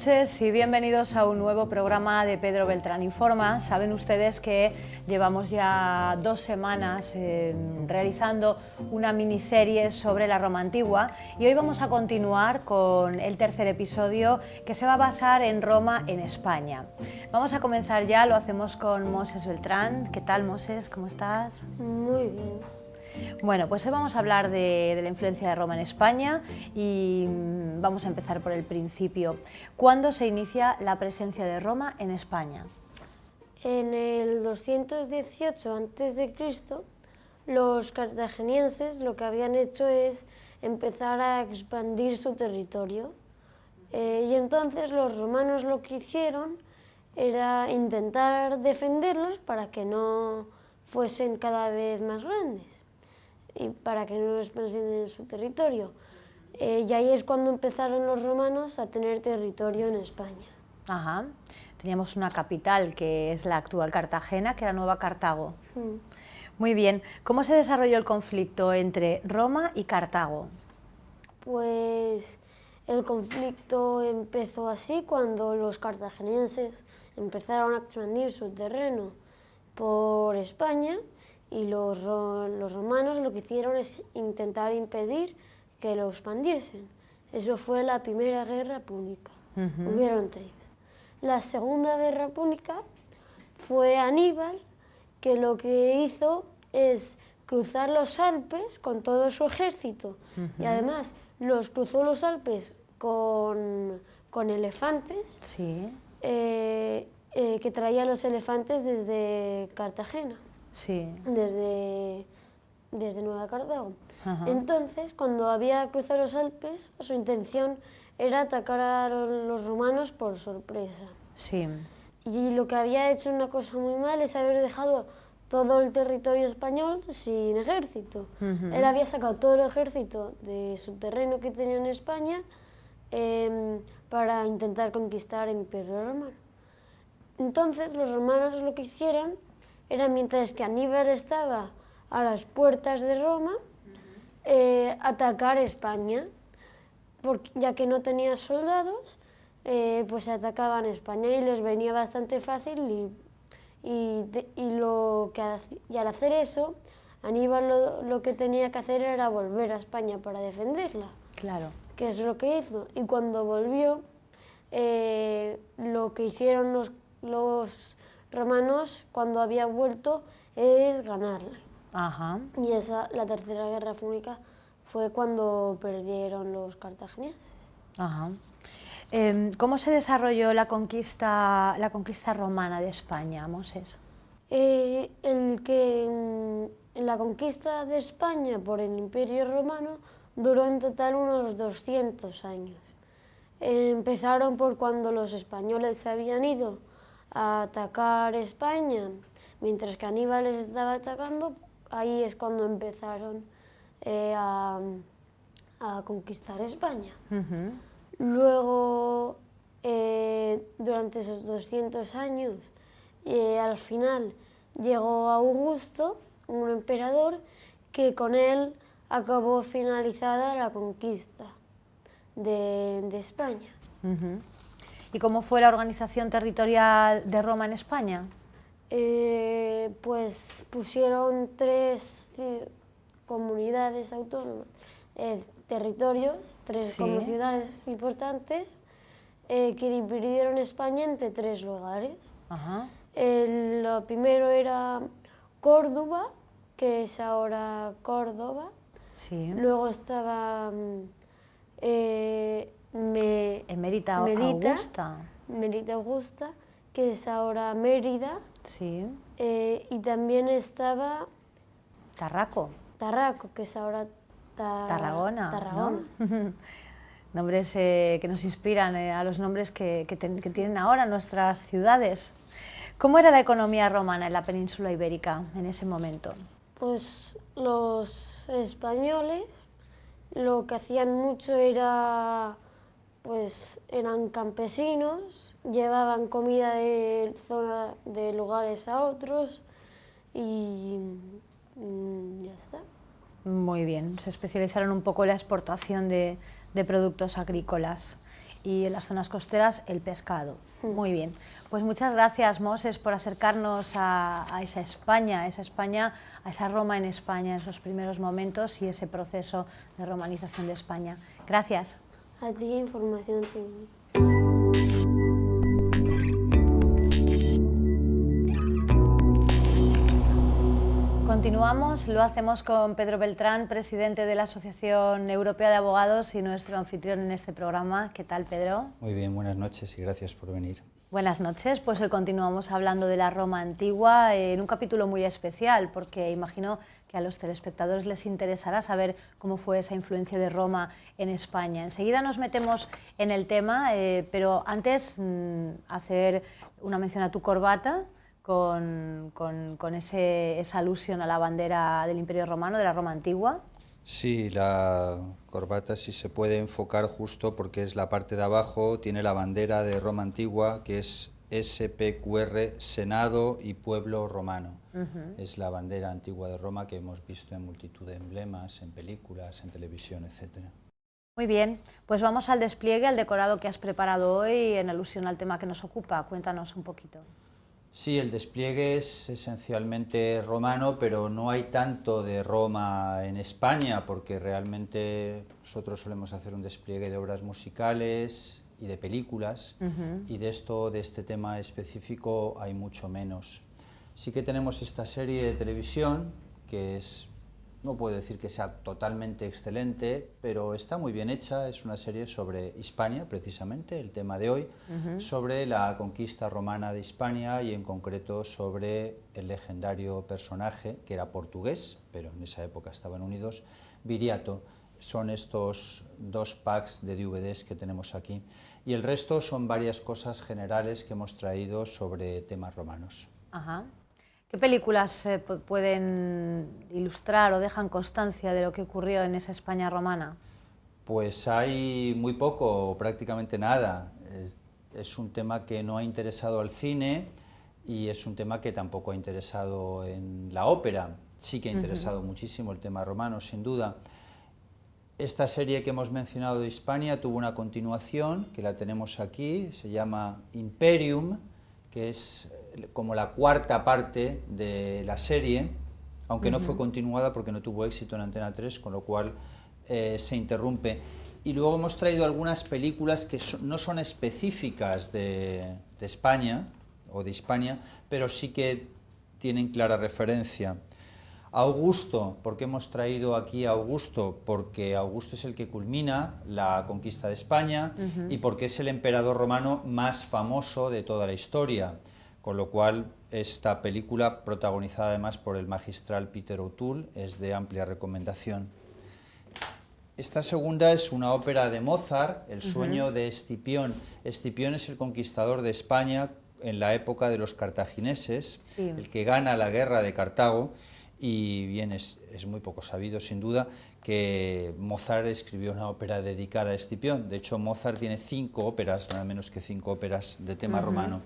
noches y bienvenidos a un nuevo programa de Pedro Beltrán Informa. Saben ustedes que llevamos ya 2 semanas realizando una miniserie sobre la Roma antigua y hoy vamos a continuar con el tercer episodio que se va a basar en Roma en España. Vamos a comenzar ya, lo hacemos con Moses Beltrán. ¿Qué tal, Moses? ¿Cómo estás? Muy bien. Bueno, pues hoy vamos a hablar de la influencia de Roma en España y vamos a empezar por el principio. ¿Cuándo se inicia la presencia de Roma en España? En el 218 a.C., los cartaginienses lo que habían hecho es empezar a expandir su territorio. Y entonces los romanos lo que hicieron era intentar defenderlos para que no fuesen cada vez más grandes y para que no expandieran su territorio. Y ahí es cuando empezaron los romanos a tener territorio en España. Ajá. Teníamos una capital que es la actual Cartagena, que era Nueva Cartago. Muy bien. ¿Cómo se desarrolló el conflicto entre Roma y Cartago? Pues el conflicto empezó así cuando los cartagineses empezaron a expandir su terreno por España y los romanos lo que hicieron es intentar impedir que lo expandiesen. Eso fue la Primera Guerra Púnica. Hubieron 3. La Segunda Guerra Púnica fue Aníbal, que lo que hizo es cruzar los Alpes con todo su ejército y además cruzó los Alpes con elefantes, Sí. que traía los elefantes desde Cartagena. Sí. Desde Nueva Cartago. Ajá. Entonces, cuando había cruzado los Alpes, su intención era atacar a los romanos por sorpresa. Sí. Y lo que había hecho una cosa muy mal es haber dejado todo el territorio español sin ejército. Él había sacado todo el ejército de su terreno que tenía en España para intentar conquistar el Imperio Romano. Entonces, los romanos lo que hicieron era, mientras que Aníbal estaba a las puertas de Roma, atacar España, ya que no tenía soldados, pues atacaban España y les venía bastante fácil y al hacer eso, Aníbal lo que tenía que hacer era volver a España para defenderla. Claro. Que es lo que hizo. Y cuando volvió, lo que hicieron los romanos cuando había vuelto es ganarle. Ajá. Y la Tercera Guerra Púnica fue cuando perdieron los cartagineses. Ajá. ¿Cómo se desarrolló la conquista romana de España, Moses? La conquista de España por el Imperio Romano duró en total unos 200 años. Empezaron por cuando los españoles se habían ido a atacar España, mientras que Aníbal les estaba atacando. Ahí es cuando empezaron a conquistar España. Luego, durante esos 200 años, al final llegó Augusto, un emperador, que con él acabó finalizada la conquista de España. ¿Y cómo fue la organización territorial de Roma en España? Pues pusieron 3 comunidades autónomas, territorios, 3 como ciudades importantes, que dividieron España entre 3 lugares. Ajá. Lo primero era Córdoba, que es ahora Córdoba. Sí. Luego estaba Emérita Augusta, que es ahora Mérida. Sí. Y también estaba Tarraco, que es ahora Tarragona, Tarragona. ¿no? Nombres que nos inspiran a los nombres que tienen ahora nuestras ciudades. ¿Cómo era la economía romana en la península ibérica en ese momento? Pues los españoles lo que hacían mucho era, pues eran campesinos, llevaban comida de lugares a otros y ya está. Muy bien, se especializaron un poco en la exportación de productos agrícolas. y en las zonas costeras el pescado. Muy bien, pues muchas gracias, Moses, por acercarnos a esa España, a esa Roma en España, en esos primeros momentos y ese proceso de romanización de España. Gracias. A ti información tengo. Continuamos, lo hacemos con Pedro Beltrán, presidente de la Asociación Europea de Abogados y nuestro anfitrión en este programa. ¿Qué tal, Pedro? Muy bien, buenas noches y gracias por venir. Buenas noches, pues hoy continuamos hablando de la Roma antigua en un capítulo muy especial, porque imagino que a los telespectadores les interesará saber cómo fue esa influencia de Roma en España. Enseguida nos metemos en el tema, pero antes hacer una mención a tu corbata, con esa alusión a la bandera del Imperio Romano, de la Roma antigua. Sí, la corbata sí se puede enfocar justo porque es la parte de abajo, tiene la bandera de Roma antigua, que es SPQR, Senado y Pueblo Romano. Es la bandera antigua de Roma que hemos visto en multitud de emblemas, en películas, en televisión, etc. Muy bien, pues vamos al despliegue, al decorado que has preparado hoy en alusión al tema que nos ocupa. Cuéntanos un poquito. Sí, el despliegue es esencialmente romano, pero no hay tanto de Roma en España, porque realmente nosotros solemos hacer un despliegue de obras musicales y de películas, y de este tema específico hay mucho menos. Sí que tenemos esta serie de televisión, que es, no puedo decir que sea totalmente excelente, pero está muy bien hecha. Es una serie sobre Hispania, precisamente, el tema de hoy, sobre la conquista romana de Hispania y en concreto sobre el legendario personaje, que era portugués, pero en esa época estaban unidos, Viriato. Son estos 2 packs de DVDs que tenemos aquí. Y el resto son varias cosas generales que hemos traído sobre temas romanos. Ajá. ¿Qué películas pueden ilustrar o dejan constancia de lo que ocurrió en esa España romana? Pues hay muy poco, o prácticamente nada. Es un tema que no ha interesado al cine y es un tema que tampoco ha interesado en la ópera. Sí que ha interesado muchísimo el tema romano, sin duda. Esta serie que hemos mencionado de Hispania tuvo una continuación, que la tenemos aquí, se llama Imperium, que es como la 4ª parte de la serie, aunque no fue continuada porque no tuvo éxito en Antena 3, con lo cual se interrumpe. Y luego hemos traído algunas películas que no son específicas de España o de Hispania, pero sí que tienen clara referencia. Augusto, ¿por qué hemos traído aquí a Augusto? Porque Augusto es el que culmina la conquista de España y porque es el emperador romano más famoso de toda la historia, con lo cual esta película, protagonizada además por el magistral Peter O'Toole, es de amplia recomendación. Esta segunda es una ópera de Mozart, El sueño de Escipión. Escipión es el conquistador de España en la época de los cartagineses, el que gana la guerra de Cartago. Y bien, es muy poco sabido, sin duda, que Mozart escribió una ópera dedicada a Escipión. De hecho, Mozart tiene 5 óperas, nada menos que 5 óperas de tema romano.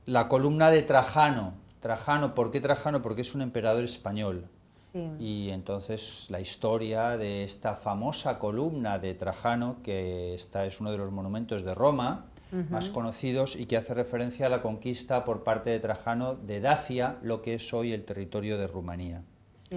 La columna de Trajano. Trajano, ¿por qué Trajano? Porque es un emperador español. Sí. Y entonces la historia de esta famosa columna de Trajano, que es uno de los monumentos de Roma, más conocidos y que hace referencia a la conquista por parte de Trajano de Dacia, lo que es hoy el territorio de Rumanía. Sí.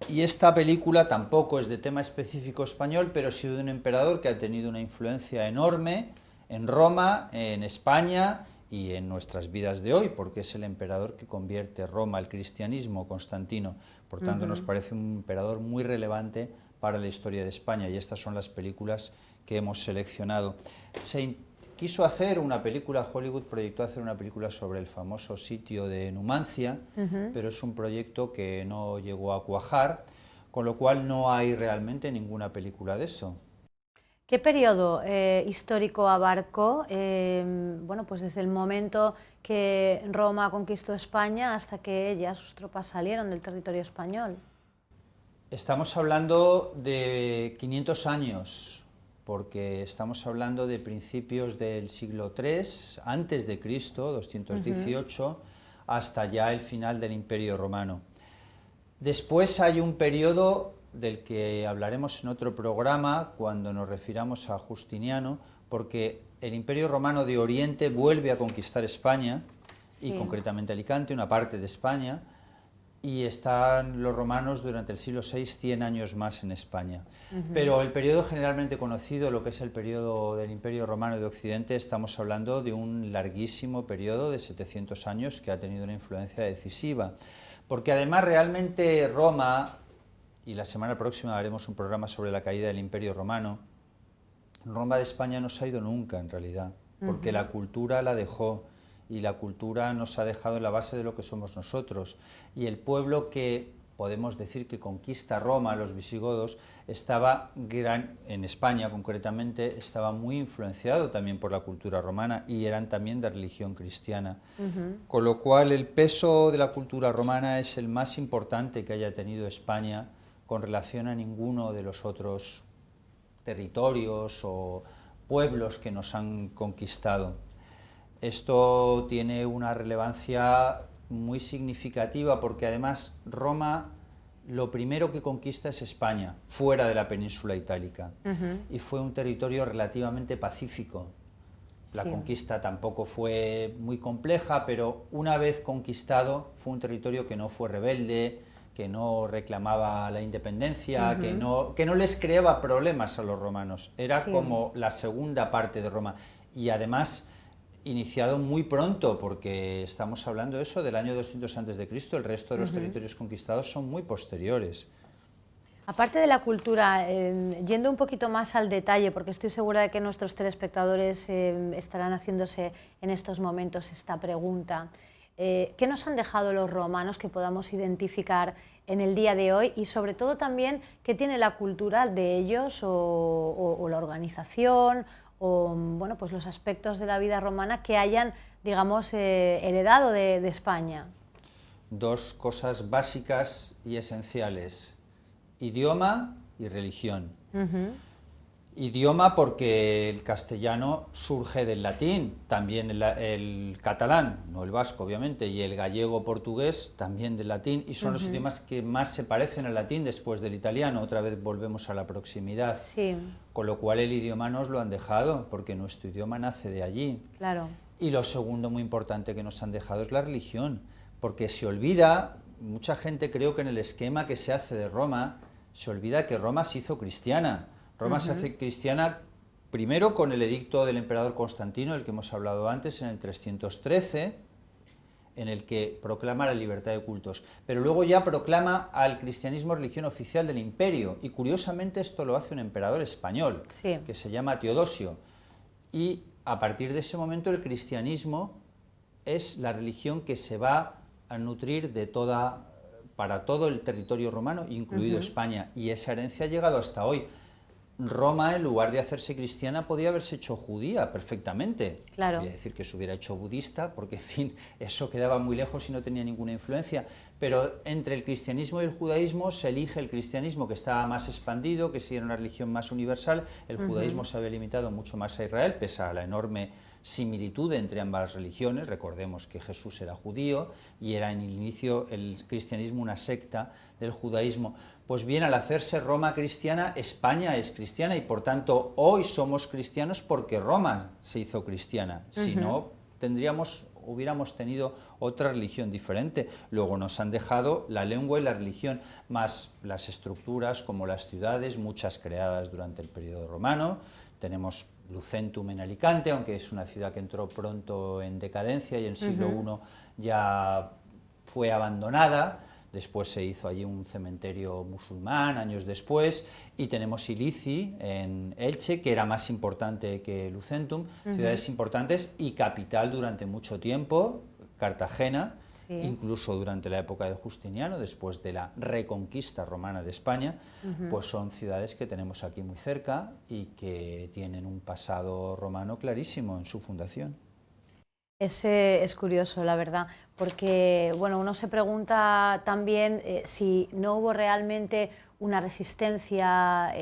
Y esta película tampoco es de tema específico español, pero sí de un emperador que ha tenido una influencia enorme en Roma, en España y en nuestras vidas de hoy, porque es el emperador que convierte Roma al cristianismo, Constantino. Por tanto, nos parece un emperador muy relevante para la historia de España, y estas son las películas que hemos seleccionado. Se quiso hacer una película, Hollywood proyectó hacer una película sobre el famoso sitio de Numancia, pero es un proyecto que no llegó a cuajar, con lo cual no hay realmente ninguna película de eso. ¿Qué periodo histórico abarcó, bueno, pues desde el momento que Roma conquistó España hasta que ya sus tropas salieron del territorio español? Estamos hablando de 500 años, porque estamos hablando de principios del siglo III, antes de Cristo, 218, hasta ya el final del Imperio Romano. Después hay un periodo del que hablaremos en otro programa cuando nos refiramos a Justiniano, porque el Imperio Romano de Oriente vuelve a conquistar España, y concretamente Alicante, una parte de España, y están los romanos durante el siglo VI 100 años más en España. Pero el periodo generalmente conocido, lo que es el periodo del Imperio Romano de Occidente, estamos hablando de un larguísimo periodo de 700 años que ha tenido una influencia decisiva, porque además realmente Roma, y la semana próxima haremos un programa sobre la caída del Imperio Romano, Roma de España no se ha ido nunca en realidad, porque la cultura la dejó, y la cultura nos ha dejado en la base de lo que somos nosotros, y el pueblo que podemos decir que conquista Roma, los visigodos, estaba en España concretamente, estaba muy influenciado también por la cultura romana y eran también de religión cristiana, con lo cual el peso de la cultura romana es el más importante que haya tenido España con relación a ninguno de los otros territorios o pueblos que nos han conquistado. Esto tiene una relevancia muy significativa porque además Roma lo primero que conquista es España, fuera de la península itálica, y fue un territorio relativamente pacífico. La conquista tampoco fue muy compleja, pero una vez conquistado fue un territorio que no fue rebelde, que no reclamaba la independencia, que no les creaba problemas a los romanos. Era como la segunda parte de Roma, y además iniciado muy pronto, porque estamos hablando de eso del año 200 a.C., el resto de los territorios conquistados son muy posteriores. Aparte de la cultura, yendo un poquito más al detalle, porque estoy segura de que nuestros telespectadores estarán haciéndose en estos momentos esta pregunta, ¿qué nos han dejado los romanos que podamos identificar en el día de hoy? Y sobre todo también, ¿qué tiene la cultura de ellos o la organización o bueno, pues los aspectos de la vida romana que hayan, digamos, heredado de España? Dos cosas básicas y esenciales: idioma y religión. Idioma porque el castellano surge del latín, también el catalán, no el vasco obviamente, y el gallego-portugués también del latín, y son los idiomas que más se parecen al latín después del italiano. Otra vez volvemos a la proximidad, con lo cual el idioma nos lo han dejado, porque nuestro idioma nace de allí. Claro. Y lo segundo muy importante que nos han dejado es la religión, porque se olvida, mucha gente creo que en el esquema que se hace de Roma, se olvida que Roma se hizo cristiana. Roma se hace cristiana primero con el edicto del emperador Constantino, del que hemos hablado antes, en el 313, en el que proclama la libertad de cultos, pero luego ya proclama al cristianismo religión oficial del imperio, y curiosamente esto lo hace un emperador español, que se llama Teodosio, y a partir de ese momento el cristianismo es la religión que se va a nutrir de para todo el territorio romano, incluido España, y esa herencia ha llegado hasta hoy. Roma, en lugar de hacerse cristiana, podía haberse hecho judía perfectamente. Claro. Quiere decir que se hubiera hecho budista, porque en fin, eso quedaba muy lejos y no tenía ninguna influencia. Pero entre el cristianismo y el judaísmo se elige el cristianismo, que estaba más expandido, que sí era una religión más universal. El judaísmo se había limitado mucho más a Israel, pese a la enorme similitud entre ambas religiones. Recordemos que Jesús era judío y era en el inicio el cristianismo una secta del judaísmo. Pues bien, al hacerse Roma cristiana, España es cristiana, y por tanto hoy somos cristianos porque Roma se hizo cristiana. Si no, hubiéramos tenido otra religión diferente. Luego nos han dejado la lengua y la religión, más las estructuras como las ciudades, muchas creadas durante el periodo romano. Tenemos Lucentum en Alicante, aunque es una ciudad que entró pronto en decadencia y en el siglo I ya fue abandonada. Después se hizo allí un cementerio musulmán, años después, y tenemos Ilici en Elche, que era más importante que Lucentum, ciudades importantes, y capital durante mucho tiempo, Cartagena, incluso durante la época de Justiniano, después de la reconquista romana de España, pues son ciudades que tenemos aquí muy cerca y que tienen un pasado romano clarísimo en su fundación. Es curioso, la verdad, porque bueno, uno se pregunta también si no hubo realmente una resistencia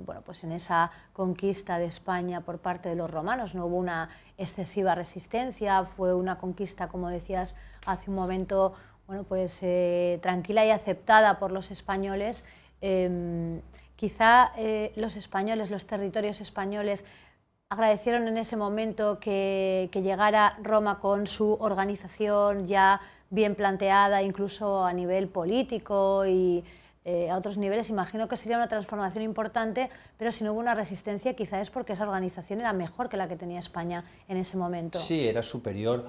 bueno, pues en esa conquista de España por parte de los romanos. No hubo una excesiva resistencia, fue una conquista, como decías hace un momento, bueno, pues tranquila y aceptada por los españoles, Quizá los españoles, los territorios españoles, agradecieron en ese momento que llegara Roma con su organización ya bien planteada, incluso a nivel político y a otros niveles. Imagino que sería una transformación importante, pero si no hubo una resistencia, quizá es porque esa organización era mejor que la que tenía España en ese momento. Sí, era superior.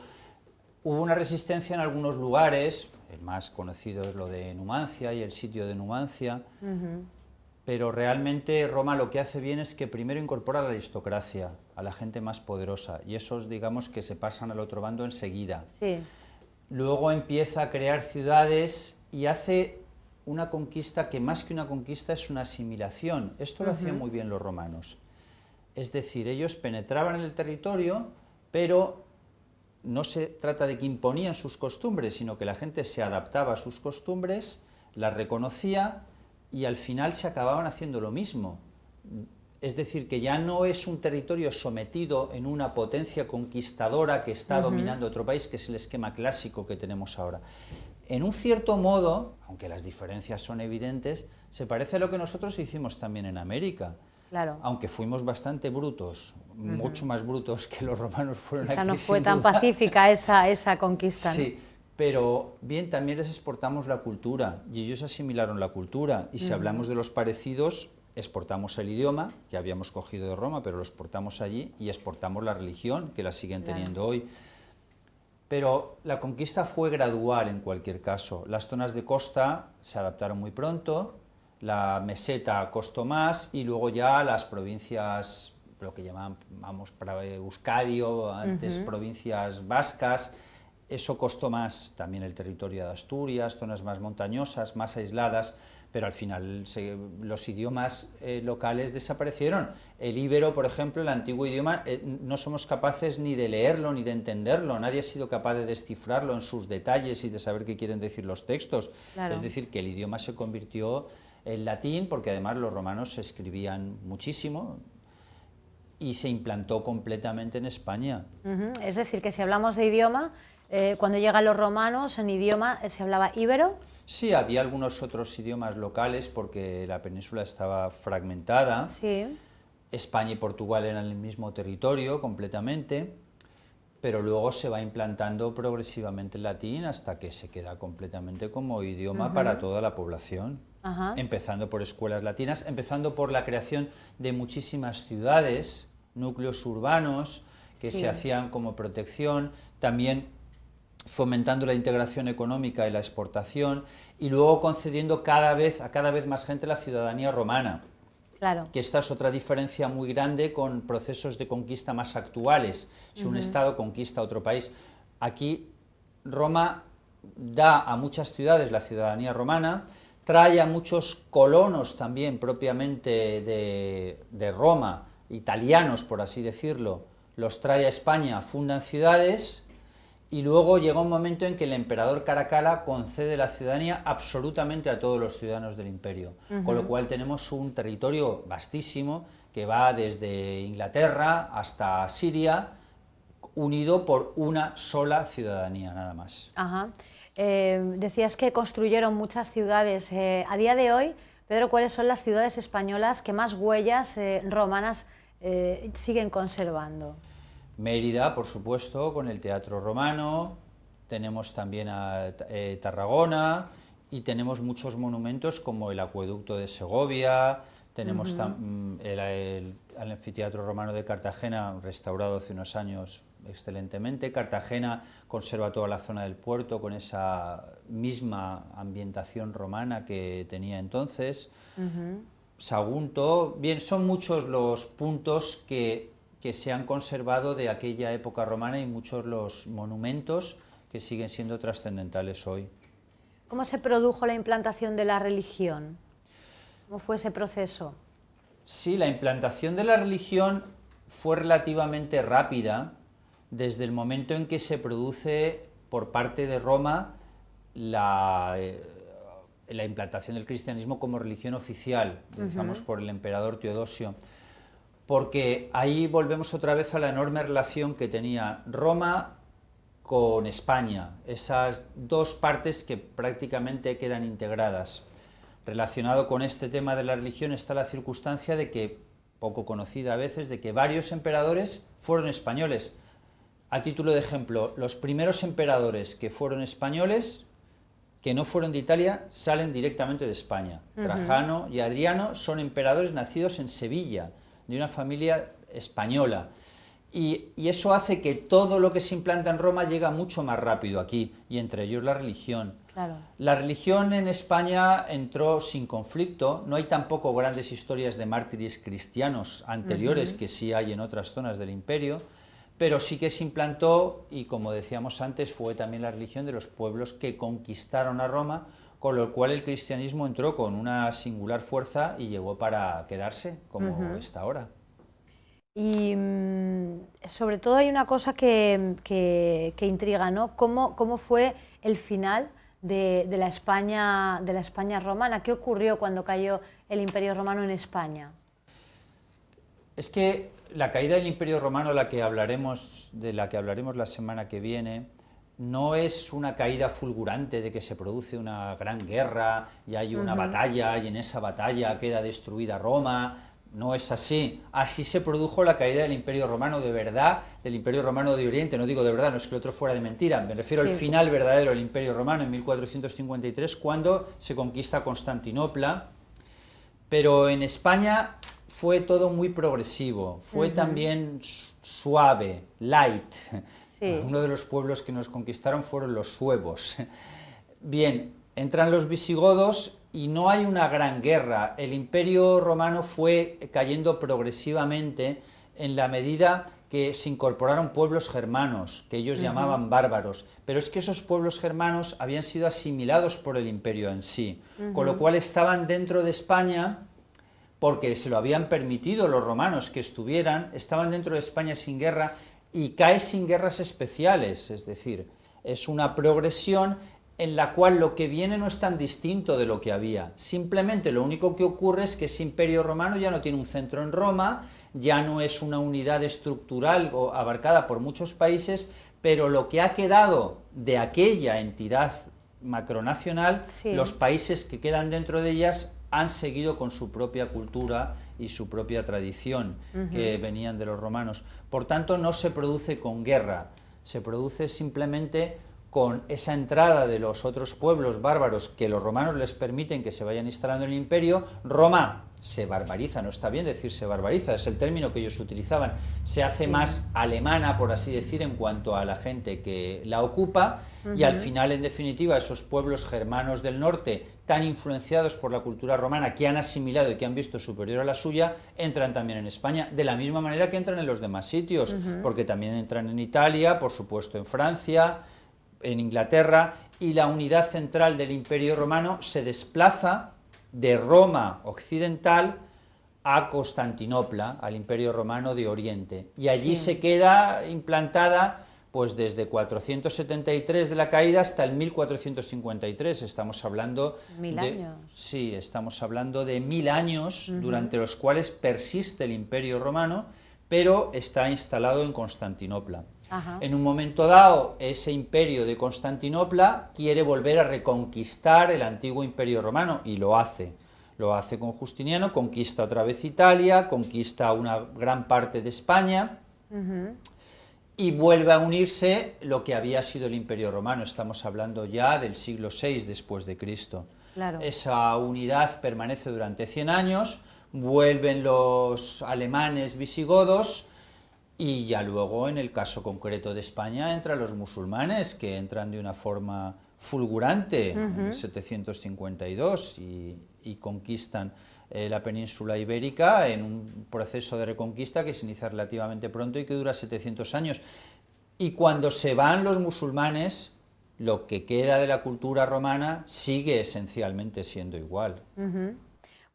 Hubo una resistencia en algunos lugares, el más conocido es lo de Numancia y el sitio de Numancia, pero realmente Roma lo que hace bien es que primero incorpora a la aristocracia, a la gente más poderosa, y esos, digamos, que se pasan al otro bando enseguida. Sí. Luego empieza a crear ciudades y hace una conquista que más que una conquista es una asimilación. Esto lo hacían muy bien los romanos. Es decir, ellos penetraban en el territorio, pero no se trata de que imponían sus costumbres, sino que la gente se adaptaba a sus costumbres, las reconocía y al final se acababan haciendo lo mismo. Es decir, que ya no es un territorio sometido en una potencia conquistadora que está dominando otro país, que es el esquema clásico que tenemos ahora. En un cierto modo, aunque las diferencias son evidentes, se parece a lo que nosotros hicimos también en América. Claro. Aunque fuimos bastante brutos, mucho más brutos que los romanos fueron aquí. Quizá no fue tan pacífica esa conquista, ¿no? Sí, pero bien, también les exportamos la cultura y ellos asimilaron la cultura. Y si hablamos de los parecidos, exportamos el idioma, que habíamos cogido de Roma, pero lo exportamos allí, y exportamos la religión, que la siguen teniendo hoy. Pero la conquista fue gradual en cualquier caso. Las zonas de costa se adaptaron muy pronto, la meseta costó más, y luego ya las provincias, lo que llamamos Euskadi o antes provincias vascas, eso costó más. También el territorio de Asturias, zonas más montañosas, más aisladas, pero al final los idiomas locales desaparecieron. El íbero, por ejemplo, el antiguo idioma, no somos capaces ni de leerlo ni de entenderlo, nadie ha sido capaz de descifrarlo en sus detalles y de saber qué quieren decir los textos. Claro. Es decir, que el idioma se convirtió en latín, porque además los romanos escribían muchísimo, y se implantó completamente en España. Es decir, que si hablamos de idioma, cuando llegan los romanos, en idioma se hablaba íbero. Sí, había algunos otros idiomas locales porque la península estaba fragmentada. Sí. España y Portugal eran el mismo territorio completamente, pero luego se va implantando progresivamente el latín hasta que se queda completamente como idioma para toda la población. Empezando por escuelas latinas, empezando por la creación de muchísimas ciudades, núcleos urbanos que se hacían como protección, también fomentando la integración económica y la exportación, y luego concediendo a cada vez más gente la ciudadanía romana. Claro. Que esta es otra diferencia muy grande con procesos de conquista más actuales. Si un Estado conquista otro país, aquí Roma da a muchas ciudades la ciudadanía romana, trae a muchos colonos también propiamente de Roma, italianos por así decirlo, los trae a España, fundan ciudades, y luego llega un momento en que el emperador Caracalla concede la ciudadanía absolutamente a todos los ciudadanos del imperio, con lo cual tenemos un territorio vastísimo que va desde Inglaterra hasta Siria, unido por una sola ciudadanía, nada más. Decías que construyeron muchas ciudades. A día de hoy, Pedro, ¿cuáles son las ciudades españolas que más huellas romanas siguen conservando? Mérida, por supuesto, con el Teatro Romano, tenemos también a Tarragona, y tenemos muchos monumentos como el Acueducto de Segovia, tenemos el Anfiteatro Romano de Cartagena, restaurado hace unos años excelentemente. Cartagena conserva toda la zona del puerto con esa misma ambientación romana que tenía entonces. Sagunto, bien, son muchos los puntos que se han conservado de aquella época romana y muchos los monumentos que siguen siendo trascendentales hoy. ¿Cómo se produjo la implantación de la religión? ¿Cómo fue ese proceso? Sí, la implantación de la religión fue relativamente rápida desde el momento en que se produce por parte de Roma la implantación del cristianismo como religión oficial, digamos, por el emperador Teodosio. Porque ahí volvemos otra vez a la enorme relación que tenía Roma con España, esas dos partes que prácticamente quedan integradas. Relacionado con este tema de la religión está la circunstancia de que, poco conocida a veces, de que varios emperadores fueron españoles. A título de ejemplo, los primeros emperadores que fueron españoles, que no fueron de Italia, salen directamente de España. Trajano y Adriano son emperadores nacidos en Sevilla, de una familia española. Y eso hace que todo lo que se implanta en Roma llega mucho más rápido aquí, y entre ellos la religión. Claro. La religión en España entró sin conflicto, no hay tampoco grandes historias de mártires cristianos anteriores que sí hay en otras zonas del imperio, pero sí que se implantó, y como decíamos antes, fue también la religión de los pueblos que conquistaron a Roma, con lo cual el cristianismo entró con una singular fuerza y llegó para quedarse, como está ahora. Y sobre todo hay una cosa que intriga, ¿no? ¿Cómo fue el final de la España romana? ¿Qué ocurrió cuando cayó el Imperio Romano en España? Es que la caída del Imperio Romano, de la que hablaremos la semana que viene, no es una caída fulgurante de que se produce una gran guerra y hay una batalla y en esa batalla queda destruida Roma. No es así. Así se produjo la caída del Imperio Romano de verdad, del Imperio Romano de Oriente. No digo de verdad, no es que el otro fuera de mentira. Me refiero al final verdadero del Imperio Romano en 1453, cuando se conquista Constantinopla. Pero en España fue todo muy progresivo, fue también suave, light. Sí. Uno de los pueblos que nos conquistaron fueron los suevos. Bien, entran los visigodos y no hay una gran guerra. El Imperio Romano fue cayendo progresivamente en la medida que se incorporaron pueblos germanos, que ellos llamaban bárbaros, pero es que esos pueblos germanos habían sido asimilados por el imperio en sí, con lo cual estaban dentro de España porque se lo habían permitido los romanos que estuvieran, estaban dentro de España sin guerra y cae sin guerras especiales, es decir, es una progresión en la cual lo que viene no es tan distinto de lo que había. Simplemente lo único que ocurre es que ese imperio romano ya no tiene un centro en Roma, ya no es una unidad estructural abarcada por muchos países, pero lo que ha quedado de aquella entidad macronacional, los países que quedan dentro de ellas han seguido con su propia cultura y su propia tradición que venían de los romanos. Por tanto, no se produce con guerra, se produce simplemente con esa entrada de los otros pueblos bárbaros que los romanos les permiten que se vayan instalando en el imperio. Roma se barbariza, no está bien decir se barbariza, es el término que ellos utilizaban, se hace más alemana, por así decir, en cuanto a la gente que la ocupa, y al final, en definitiva, esos pueblos germanos del norte, tan influenciados por la cultura romana, que han asimilado y que han visto superior a la suya, entran también en España, de la misma manera que entran en los demás sitios, porque también entran en Italia, por supuesto en Francia, en Inglaterra, y la unidad central del Imperio Romano se desplaza de Roma occidental a Constantinopla, al Imperio Romano de Oriente, y allí se queda implantada pues desde 473 de la caída hasta el 1453, estamos hablando de... años. Sí, estamos hablando de 1000 años durante los cuales persiste el Imperio Romano, pero está instalado en Constantinopla. En un momento dado, ese imperio de Constantinopla quiere volver a reconquistar el antiguo Imperio Romano, y lo hace con Justiniano, conquista otra vez Italia, conquista una gran parte de España, y vuelve a unirse lo que había sido el Imperio Romano. Estamos hablando ya del siglo VI después de Cristo. Claro. Esa unidad permanece durante 100 años, vuelven los alemanes visigodos, y ya luego, en el caso concreto de España, entran los musulmanes, que entran de una forma fulgurante en 752 y conquistan la península ibérica en un proceso de reconquista que se inicia relativamente pronto y que dura 700 años. Y cuando se van los musulmanes, lo que queda de la cultura romana sigue esencialmente siendo igual.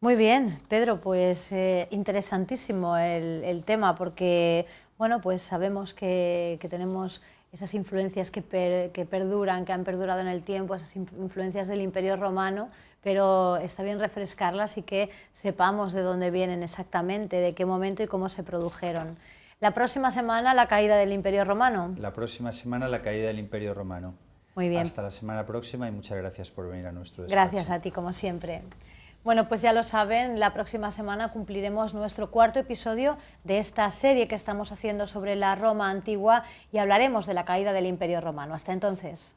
Muy bien, Pedro, pues interesantísimo el tema, porque bueno, pues sabemos que tenemos esas influencias que perduran, que han perdurado en el tiempo, esas influencias del Imperio Romano, pero está bien refrescarlas y que sepamos de dónde vienen exactamente, de qué momento y cómo se produjeron. La próxima semana, la caída del Imperio Romano. La próxima semana, la caída del Imperio Romano. Muy bien. Hasta la semana próxima y muchas gracias por venir a nuestro despacho. Gracias a ti, como siempre. Bueno, pues ya lo saben, la próxima semana cumpliremos nuestro 4º episodio de esta serie que estamos haciendo sobre la Roma antigua y hablaremos de la caída del Imperio Romano. Hasta entonces.